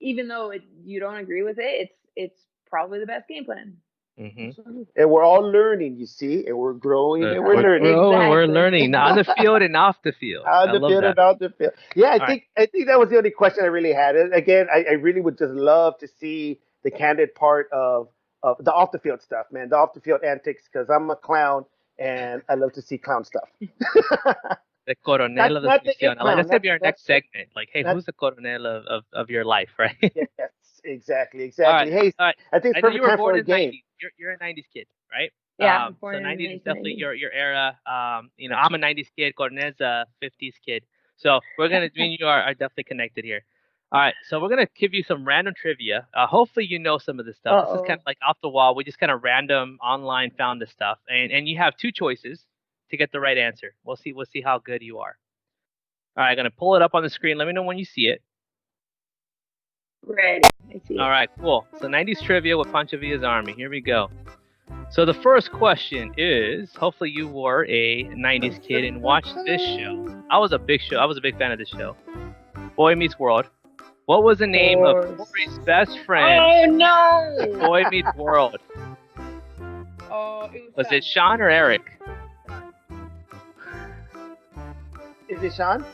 even though you don't agree with it. It's probably the best game plan. Mm-hmm. And we're all learning, you see, and we're growing and we're learning. Exactly. We're learning on the field and off the field. On the field and off the field. Yeah, I think that was the only question I really had. And again, I really would just love to see the candid part of the off the field stuff, man, the off the field antics, because I'm a clown and I love to see clown stuff. The Coronel of the selección. Like, that's gonna be our next segment. Like, hey, who's the Coronel of your life, right? Yes, exactly. All right, Hey, all right. I think it's perfect time for a game. 90s. You're a 90s kid, right? Yeah. So 90s is definitely your era. I'm a 90s kid. Coronel's a 50s kid. So me and you are definitely connected here. All right, so we're gonna give you some random trivia. Hopefully you know some of this stuff. This is kind of like off the wall. We just kind of random online found this stuff, and you have two choices to get the right answer. We'll see how good you are. All right, I'm gonna pull it up on the screen. Let me know when you see it. Ready. I see it. All right, cool. So 90s trivia with Pancho Villa's Army. Here we go. So the first question is, hopefully you were a 90s kid and watched this show. I was a big fan of this show. Boy Meets World. What was the name of Corey's best friend? Oh no! Boy Meets World. Was it Sean or Eric? Is it Sean?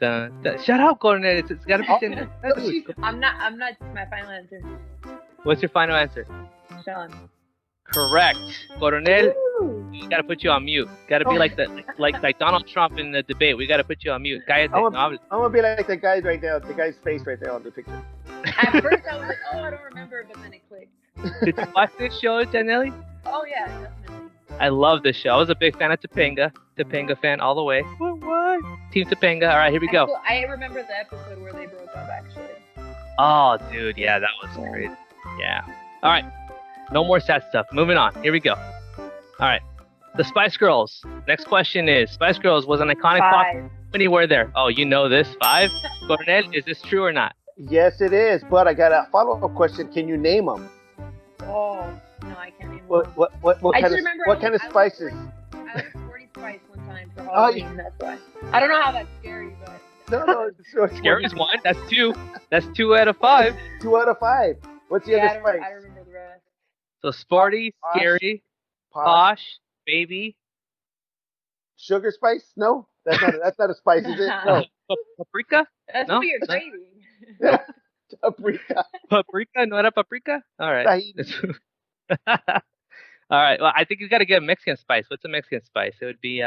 Shut up, Coronel. It's gotta be. I'm not. My final answer. What's your final answer? Sean. Correct, Coronel. We gotta put you on mute. Gotta be like Donald Trump in the debate. We gotta put you on mute. I'm gonna be like the guy right there, the guy's face right there on the picture. At first I was like, oh, I don't remember, but then it clicked. Did you watch this show, Janelly? Oh yeah, definitely. I love this show. I was a big fan of Topanga. Topanga fan all the way. What? Team Topanga. All right, here we go. I remember the episode where they broke up, actually. Oh, dude, yeah, that was crazy. Yeah. All right. No more sad stuff. Moving on. Here we go. All right. The Spice Girls. Next question is, Spice Girls was an iconic pop. How many were there? Oh, you know this. 5? Coronel, is this true or not? Yes, it is. But I got a follow-up question. Can you name them? Oh, no, I can't name them. What kind of spices? I was Sporty Spice one time for Halloween. That's why. I don't know how that's scary, but. No. Scary is 1. That's 2. That's 2 out of 5. 2 out of 5. What's the other spice? I don't remember the rest. So Sporty, Scary, Posh, Baby. Sugar Spice? No, that's not a spice, is it? No. Paprika? That's what you're craving. Paprika. Paprika? No era paprika? All right. All right. Well, I think you got to get a Mexican spice. What's a Mexican spice? It would be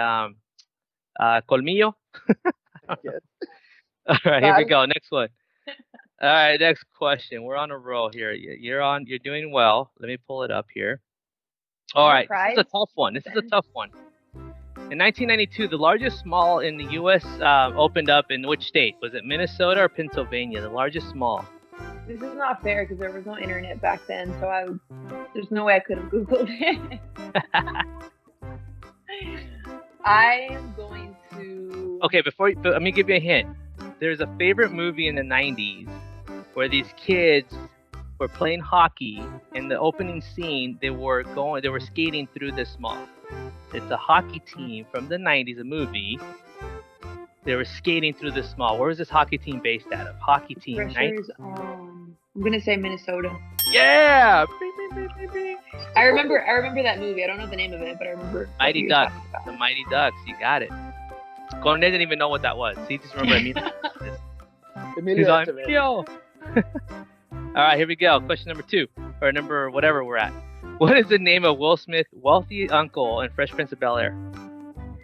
colmillo. Yes. All right, here we go. Next one. All right, next question. We're on a roll here. You're doing well. Let me pull it up here. All right, this is a tough one. In 1992, the largest mall in the U.S. Opened up in which state? Was it Minnesota or Pennsylvania? The largest mall. This is not fair because there was no internet back then, so there's no way I could have Googled it. I am going to... Okay, let me give you a hint. There's a favorite movie in the 90s where these kids were playing hockey. In the opening scene, they were skating through this mall. It's a hockey team from the 90s, a movie. They were skating through this mall. Where is this hockey team based out of? Hockey team. I'm gonna say Minnesota. Yeah. I remember that movie. I don't know the name of it, but I remember. Mighty Ducks. The Mighty Ducks. You got it. Coronel didn't even know what that was. He just remembered Emilio. Emilio. All right, here we go. Question number 2, or number whatever we're at. What is the name of Will Smith's wealthy uncle in Fresh Prince of Bel-Air?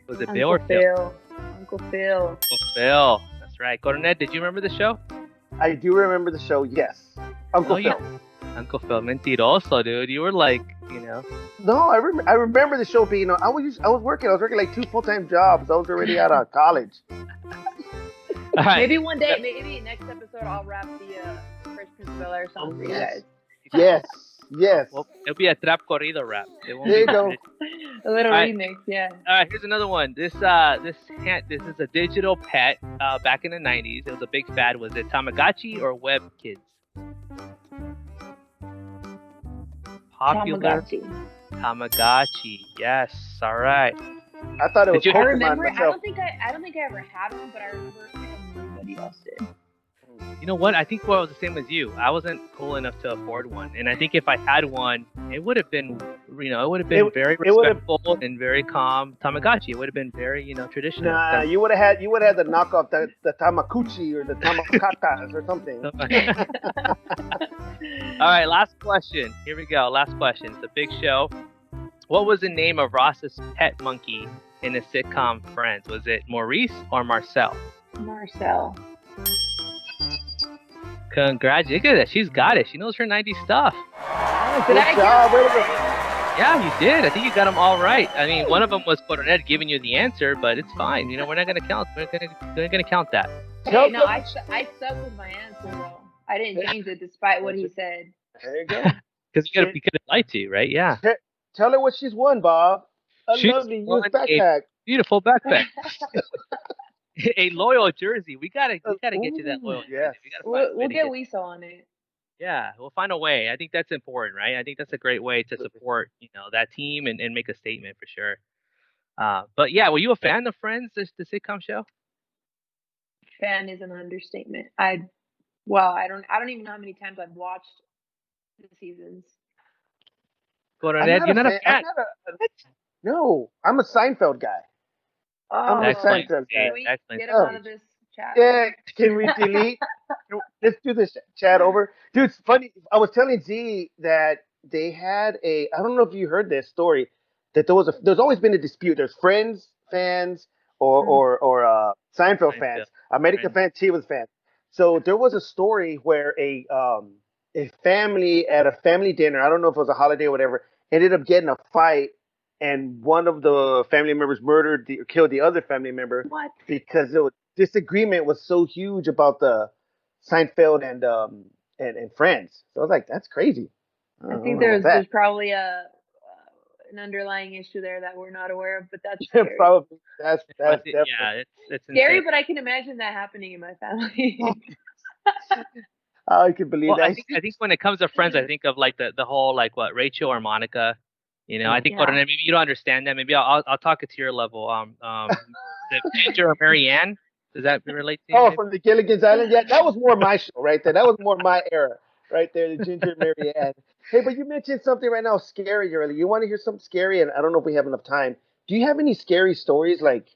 Was it Bill or Phil? Uncle Phil. Uncle Phil. That's right. Coronel, did you remember the show? I do remember the show, yes. Uncle Phil. Yeah. Uncle Phil. Mentiroso, dude. You were like, No, I remember the show being on. I was working like 2 full-time jobs. I was already out of college. All right. Maybe one day, maybe next episode, I'll rap the Fresh Prince of Bel-Air song for you guys. Yes. Well, it'll be a trap corrido rap. There you go. A little remix, yeah. All right, here's another one. This is a digital pet back in the 90s. It was a big fad. Was it Tamagotchi or Web Kids? Popular Tamagotchi. Yes. All right. I thought it was Pokemon. I remember. I don't think I ever had one, but I remember everybody else did. You know what? I think I was the same as you. I wasn't cool enough to afford one, and I think if I had one, it would have been, very respectful and very calm. Tamagotchi. It would have been very, traditional. Nah, you would have had the knockoff, the Tamakuchi or the Tamakatas or something. All right, last question. Here we go. Last question. It's a big show. What was the name of Ross's pet monkey in the sitcom Friends? Was it Maurice or Marcel? Marcel. Congratulations. Look at that. She's got it. She knows her 90s stuff. Good job. Yeah, you did. I think you got them all right. I mean, one of them was Coronel giving you the answer, but it's fine. We're not going to count. We're going to count that. Hey, no, I stuck with my answer, though. I didn't change it despite what he said. There you go. Because he could have lied to you, right? Yeah. Tell her what she's won, Bob. A lovely used backpack. Beautiful backpack. A loyal jersey. We gotta get you that loyal jersey. We'll get Wisa on it. Yeah, we'll find a way. I think that's important, right? I think that's a great way to support, that team and make a statement for sure. But yeah, were you a fan of Friends, the sitcom show? Fan is an understatement. I don't even know how many times I've watched the seasons. Coronel, you're not a fan. No, I'm a Seinfeld guy. Oh, I'm a Seinfeld guy. Can we get him out of this chat? Yeah, can we delete? Let's do this chat over. Dude, it's funny. I was telling Z that they had I don't know if you heard this story, that there's always been a dispute. There's Friends fans or Seinfeld fans, American fans, Chivas fans. So there was a story where a family at a family dinner, I don't know if it was a holiday or whatever, ended up getting a fight, and one of the family members killed the other family member. What? Because disagreement was so huge about the Seinfeld and Friends. So I was like, that's crazy. I think there's probably a an underlying issue there that we're not aware of, but that's scary. Probably. That's definitely. Yeah, it's Scary, insane. but I can imagine that happening in my family. I can believe Well, that. I think when it comes to friends, I think of like the whole like what Rachel or Monica. You know, I think Yeah. maybe you don't understand that. Maybe I'll talk it to your level. The Ginger or Marianne. Does that relate to you? Oh, maybe? from the Gilligan's Island. Yeah, that was more my show right there. That was more my era right there. The Ginger and Marianne. Hey, but you mentioned something right now scary earlier. You want to hear something scary? And I don't know if we have enough time. Do you have any scary stories like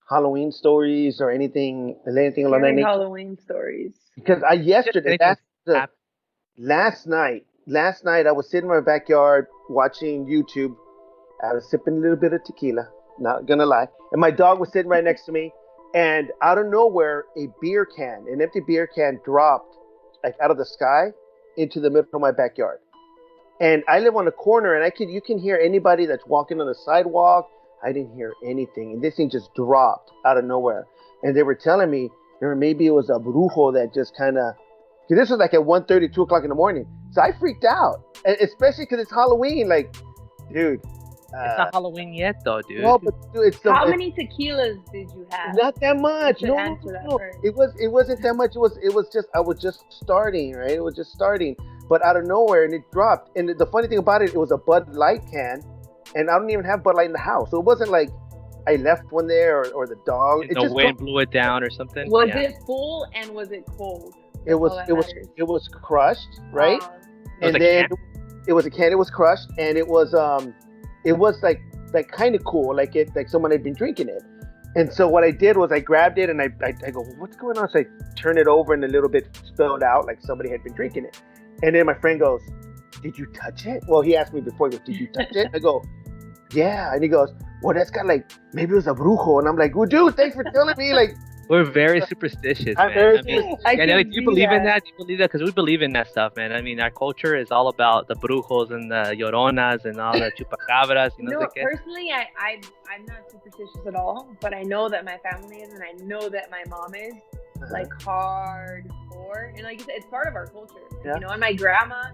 Halloween stories or anything along that Scary nature? Halloween stories. Because yesterday, anything last night I was sitting in my backyard watching YouTube. I was sipping a little bit of tequila, not gonna lie, and my dog was sitting right next to me. And out of nowhere, an empty beer can, dropped like out of the sky into the middle of my backyard. And I live on a corner, and you can hear anybody that's walking on the sidewalk. I didn't hear anything, and this thing just dropped out of nowhere. And they were telling me, maybe it was a brujo that just kind of. Cause this was like at 1:30, 2 o'clock in the morning. So I freaked out, and especially because it's Halloween. Like, dude. It's not Halloween yet, though, dude. No, but dude, How many tequilas did you have? Not that much. To No, answer that no. first. It wasn't that much. It was just I was just starting, right? It was just starting, but out of nowhere, and it dropped. And the funny thing about it was a Bud Light can, and I don't even have Bud Light in the house, so it wasn't like I left one there or the dog. The wind blew it down or something. Was it full and was it cold? It was crushed, right? And then it was a can. It was crushed, and it was like kind of cool, like someone had been drinking it. And so what I did was I grabbed it and I go, well, what's going on? So I turn it over and a little bit spilled out like somebody had been drinking it. And then my friend goes, did you touch it? Well, he asked me before, he goes, did you touch it? I go, yeah. And he goes, well, that's got like, maybe it was a brujo. And I'm like, well, dude, thanks for telling me. Like, we're very superstitious, I'm man. very Janelly, do you believe in that? Do you believe that? Because we believe in that stuff, man. I mean, our culture is all about the brujos and the lloronas and all the chupacabras. No, personally, I'm not superstitious at all, but I know that my family is, and I know that my mom is, like, hardcore. And like you said, it's part of our culture. Yeah. You know, and my grandma,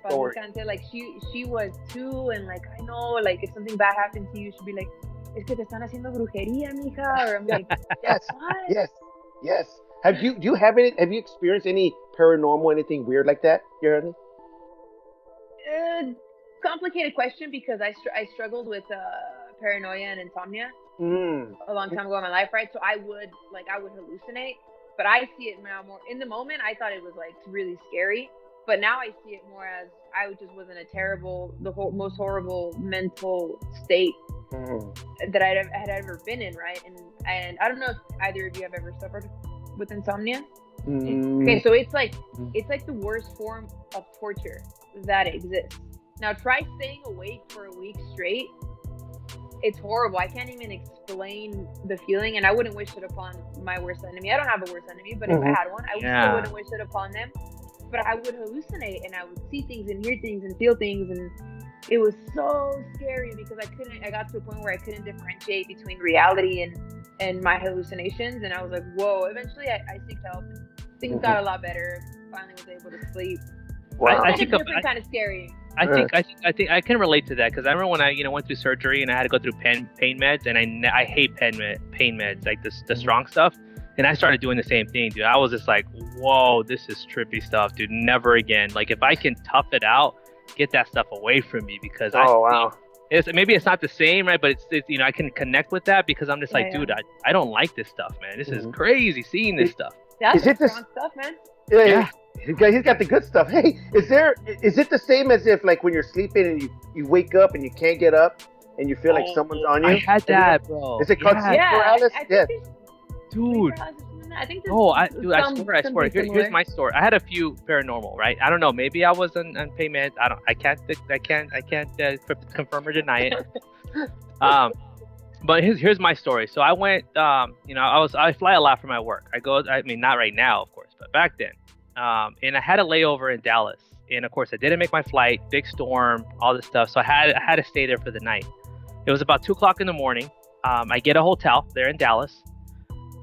story. like, she was too, and like, I know, like, if something bad happened to you, she'd be like, es que te están haciendo brujería, mija. Or I'm like, yes, what? yes. Have you experienced any paranormal, anything weird like that? You heard me? Complicated question, because I struggled with paranoia and insomnia a long time ago in my life, right? So I would hallucinate, but I see it now more in the moment. I thought it was like really scary, but now I see it more as I just was in a most horrible mental state that I had ever been in, right? And I don't know if either of you have ever suffered with insomnia. Okay, so it's like the worst form of torture that exists. Now try staying awake for a week straight. It's horrible. I can't even explain the feeling, and I wouldn't wish it upon my worst enemy. I don't have a worst enemy, but if I had one, I still wouldn't wish it upon them. But I would hallucinate, and I would see things and hear things and feel things, and it was so scary because I got to a point where I couldn't differentiate between reality and my hallucinations, and I was like, whoa. Eventually I seeked help, and things got a lot better. Finally was able to sleep. Wow. I think it's kind of scary. I think I can relate to that, because I remember when I went through surgery and I had to go through pain meds, and I hate pain meds, like the strong stuff. And I started doing the same thing, dude. I was just like, whoa, this is trippy stuff, dude. Never again. Like, if I can tough it out, get that stuff away from me, because maybe it's not the same, right? But it's I can connect with that, because I'm just like, dude, I don't like this stuff, man. This is crazy seeing this stuff. That's strong stuff, man. Yeah. He's got the good stuff. Hey, is it the same as if, like, when you're sleeping and you wake up and you can't get up and you feel like someone's on you? I had that, bro. Is it called sleep paralysis? Yes. Dude. I think I swear. Here's my story. I had a few paranormal, right? I don't know. Maybe I was on pain meds. I can't confirm or deny it. But here's my story. So I went. I fly a lot for my work. Not right now, of course, but back then. And I had a layover in Dallas, and of course I didn't make my flight. Big storm, all this stuff. So I had to stay there for the night. It was about 2:00 in the morning. I get a hotel there in Dallas.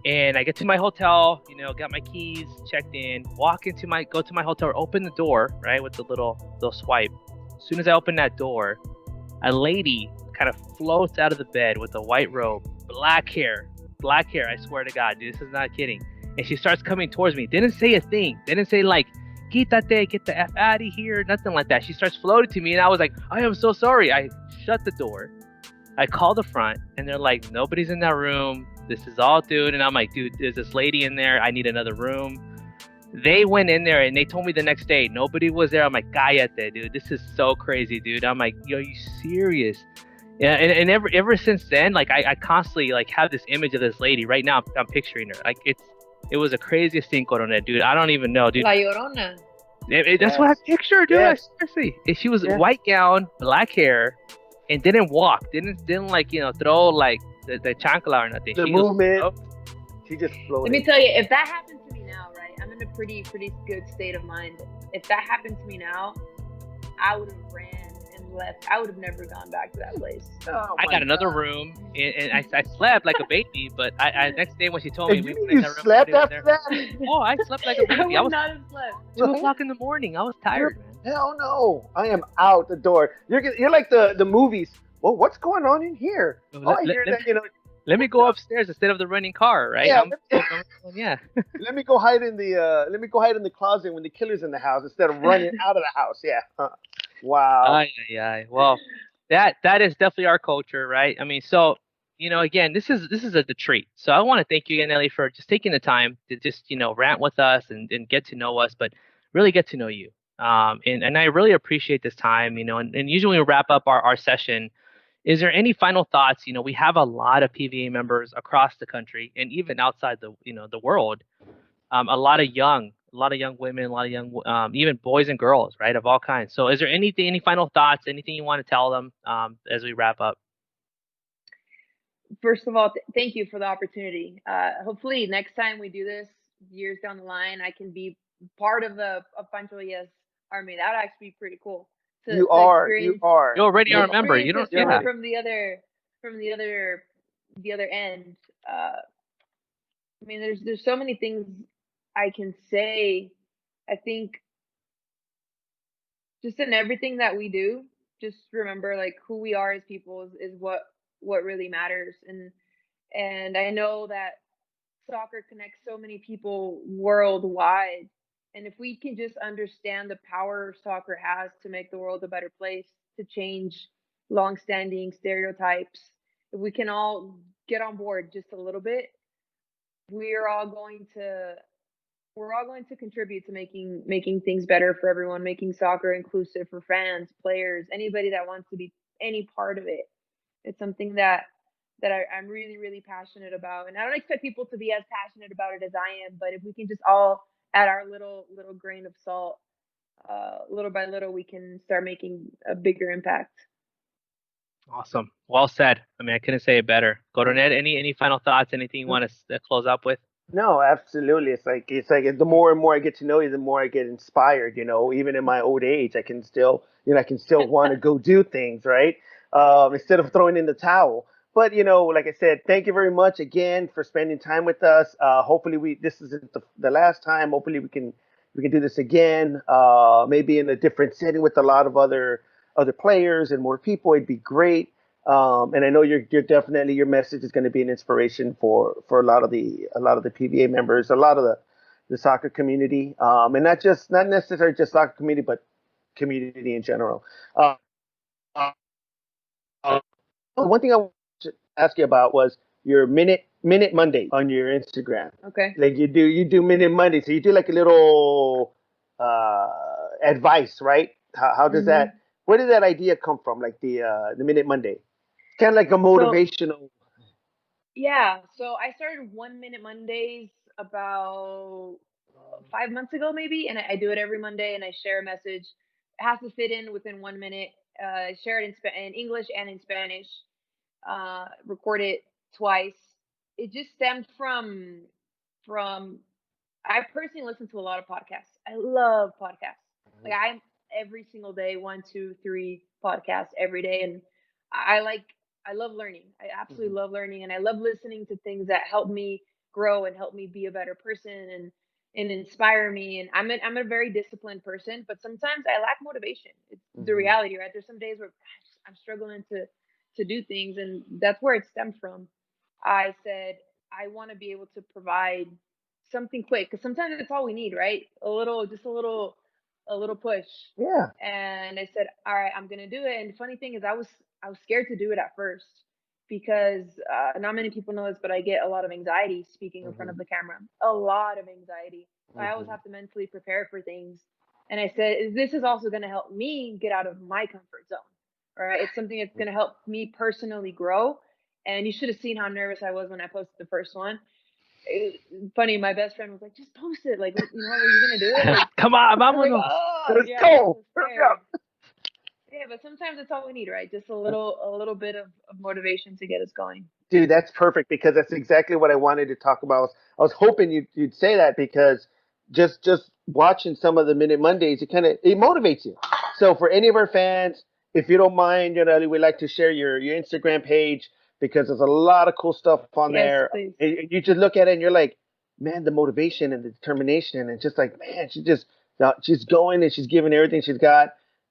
And I get to my hotel, got my keys, checked in, go to my hotel, open the door, right, with the little swipe. As soon as I open that door, a lady kind of floats out of the bed with a white robe, black hair, I swear to God, dude, this is not kidding. And she starts coming towards me. Didn't say a thing. Didn't say like, "Quítate, get the F out of here," nothing like that. She starts floating to me, and I was like, "I am so sorry." I shut the door. I call the front, and they're like, "Nobody's in that room. This is all dude." And I'm like, "Dude, there's this lady in there. I need another room." They went in there, and they told me the next day nobody was there. I'm like, "Cállate, dude. This is so crazy, dude." I'm like, "Yo, are you serious?" Yeah, and ever since then, like I constantly like have this image of this lady. Right now, I'm picturing her. Like it was the craziest thing, Coronel, dude. I don't even know, dude. La Llorona. That's what I pictured, dude. Yes. Seriously, and she was white gown, black hair, and didn't walk. Didn't like throw like the chancla or nothing. The She movement. She just floated. Let me tell you, if that happened to me now, right? I'm in a pretty good state of mind. If that happened to me now, I would have ran and left. I would have never gone back to that place. Oh, I my got another God. room, and I slept like a baby. But I next day when she told me And we you went mean in you that room, slept nobody was after there. that? Oh, I slept like a I baby. I would was not have slept. 2 o'clock in the morning. I was tired, man. Hell no! I am out the door. You're like the movies. Well, what's going on in here? Oh, I hear that. Let me go upstairs instead of the running car, right? Yeah. Yeah. Let me go hide in the closet when the killer's in the house instead of running out of the house. Yeah. Wow. Yeah. Well, that is definitely our culture, right? I mean, so again, this is a treat. So I want to thank you again, Ellie, for just taking the time to just rant with us and get to know us, but really get to know you. And I really appreciate this time, and usually we wrap up our session. Is there any final thoughts? We have a lot of PVA members across the country and even outside the world. A lot of young women, a lot of young, even boys and girls, right, of all kinds. So, is there any final thoughts, anything you want to tell them as we wrap up? First of all, thank you for the opportunity. Hopefully, next time we do this, years down the line, I can be part of the Pancho Yes Army. That would actually be pretty cool. You are. Experience, You already are a member. You don't. From, Yeah. from the other end. I mean, there's so many things I can say. I think just in everything that we do, just remember like who we are as people is what really matters. And I know that soccer connects so many people worldwide. And if we can just understand the power soccer has to make the world a better place, to change long-standing stereotypes, if we can all get on board just a little bit, we're all going to contribute to making things better for everyone, making soccer inclusive for fans, players, anybody that wants to be any part of it. It's something that I'm really, really passionate about. And I don't expect people to be as passionate about it as I am, but if we can just all add our little grain of salt, little by little, we can start making a bigger impact. Awesome. Well said. I mean, I couldn't say it better. Coronel, any final thoughts? Anything you want to close up with? No, absolutely. It's like the more and more I get to know you, the more I get inspired. Even in my old age, I can still want to go do things, right? Instead of throwing in the towel. But like I said, thank you very much again for spending time with us. Hopefully, this isn't the last time. Hopefully, we can do this again. Maybe in a different setting with a lot of other players and more people. It'd be great. And I know you're definitely, your message is going to be an inspiration for a lot of the PBA members, a lot of the soccer community, and not necessarily just soccer community, but community in general. Uh, uh, One thing I wanted to ask you about was your minute Monday on your Instagram. Okay. Like you do minute Monday, so you do like a little advice, right? How does that? Where did that idea come from? Like the minute Monday, kind of like a motivational. Yeah, so I started 1 Minute Mondays about 5 months ago, maybe, and I do it every Monday, and I share a message. It has to fit in within 1 minute. I share it in English and in Spanish. Record it twice. It just stemmed from I personally listen to a lot of podcasts. I love podcasts. Like I'm every single day, 1, 2, 3 podcasts every day, and I like I love learning. I absolutely love learning, and I love listening to things that help me grow and help me be a better person and inspire me. And I'm a very disciplined person, but sometimes I lack motivation. It's the reality, right? There's some days where I'm struggling to do things, and that's where it stemmed from. I said I want to be able to provide something quick because sometimes it's all we need, right? Just a little push. Yeah. And I said, all right, I'm gonna do it. And the funny thing is, I was scared to do it at first because not many people know this, but I get a lot of anxiety speaking in front of the camera. A lot of anxiety. I always have to mentally prepare for things. And I said, this is also going to help me get out of my comfort zone. Right? It's something that's going to help me personally grow. And you should have seen how nervous I was when I posted the first one. Funny, my best friend was like, "Just post it. Like, you know, are you gonna do it? Like, Come on, I'm like, vámonos. oh, Let's yeah, go. so scared. Yeah, but sometimes that's all we need, right? Just a little bit of motivation to get us going. Dude, that's perfect because that's exactly what I wanted to talk about. I was hoping you'd say that because just watching some of the Minute Mondays, it motivates you. So for any of our fans, if you don't mind, we'd like to share your Instagram page because there's a lot of cool stuff on Yes, there. please. You just look at it and you're like, man, the motivation and the determination, and just like, man, she's going and she's giving everything she's got.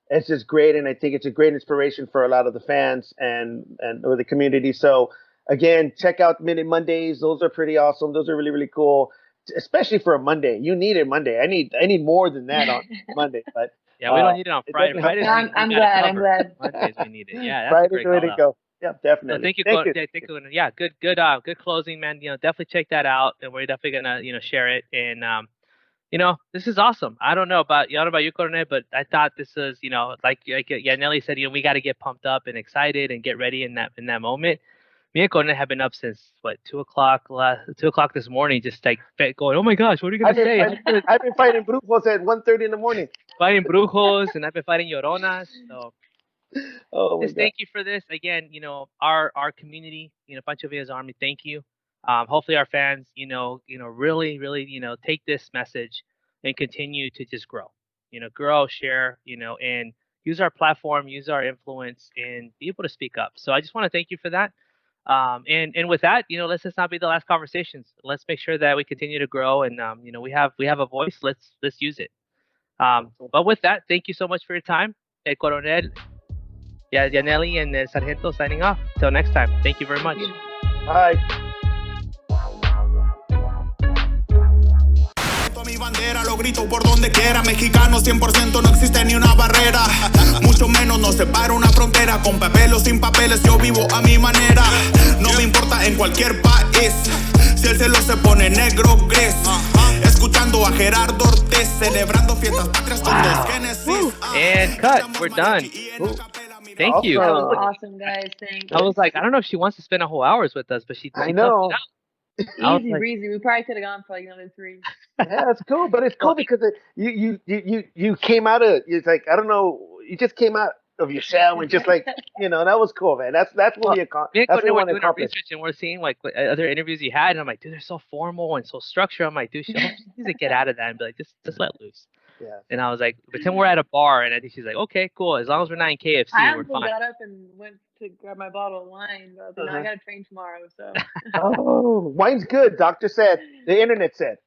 It's just great, and I think it's a great inspiration for a lot of the fans and or the community. So again, check out Minute Mondays. Those are pretty awesome. Those are really, really cool, especially for a Monday. You need it Monday. I need more than that on Monday. But Yeah, we don't need it on it Friday. definitely helps. Fridays No, we I'm got it glad. I'm covered. glad. Mondays we need it. Yeah, that's a Friday's great the way call to out. go. Yeah, So definitely. Thank you. thank you. Yeah, good closing, man. Definitely check that out, and we're definitely gonna, share it. And this is awesome. I don't know about you, Coronel, but I thought this was, like Janelly said, we got to get pumped up and excited and get ready in that moment. Me and Conan have been up since what 2 o'clock this morning, just like going, oh my gosh, what are you gonna say? I've been fighting brujos at 1:30 in the morning. Fighting brujos, and I've been fighting lloronas. So Oh my just god. thank you for this again. Our community, Pancho Villa's Army. Thank you. Hopefully our fans, really, really, take this message and continue to just grow. Grow, share, and use our platform, use our influence, and be able to speak up. So I just want to thank you for that. And with that, let's just not be the last conversations. Let's make sure that we continue to grow, and we have a voice. Let's use it. But with that, thank you so much for your time, Coronel, yeah, Janelly, and El Sargento signing off. Till next time. Thank you very much. Bye. Mi bandera lo grito por donde quiera. Mexicano 100%, no existe ni una barrera. Mucho menos nos separa una frontera. Con papel o sin papeles yo vivo a mi manera. No me importa en cualquier país. Si el cielo se pone negro gris. Escuchando a Gerardo Ortiz. Celebrando fiestas patrias con los Genesis. And cut. We're done. Thank you. That was awesome, guys. Thanks. I was like, I don't know if she wants to spend a whole hours with us, but she I know. toughed it out. Easy breezy. We probably could have gone for like another 3. Yeah, it's cool, but it's cool because you came out of it's like I don't know, you just came out of your shell and just like that was cool, man. That's what Me and that's what we Courtney were want to doing our accomplish. research, and we're seeing like other interviews you had, and I'm like, dude, they're so formal and so structured. I'm like, dude, she needs to get out of that and be like, just let loose. Yeah. And I was like, pretend we're at a bar, and I think she's like, okay, cool. As long as we're not in KFC, I we're honestly fine. got up and went to grab my bottle of wine, but I was like, no, I got to train tomorrow, so. Oh, wine's good. Doctor said. The internet said.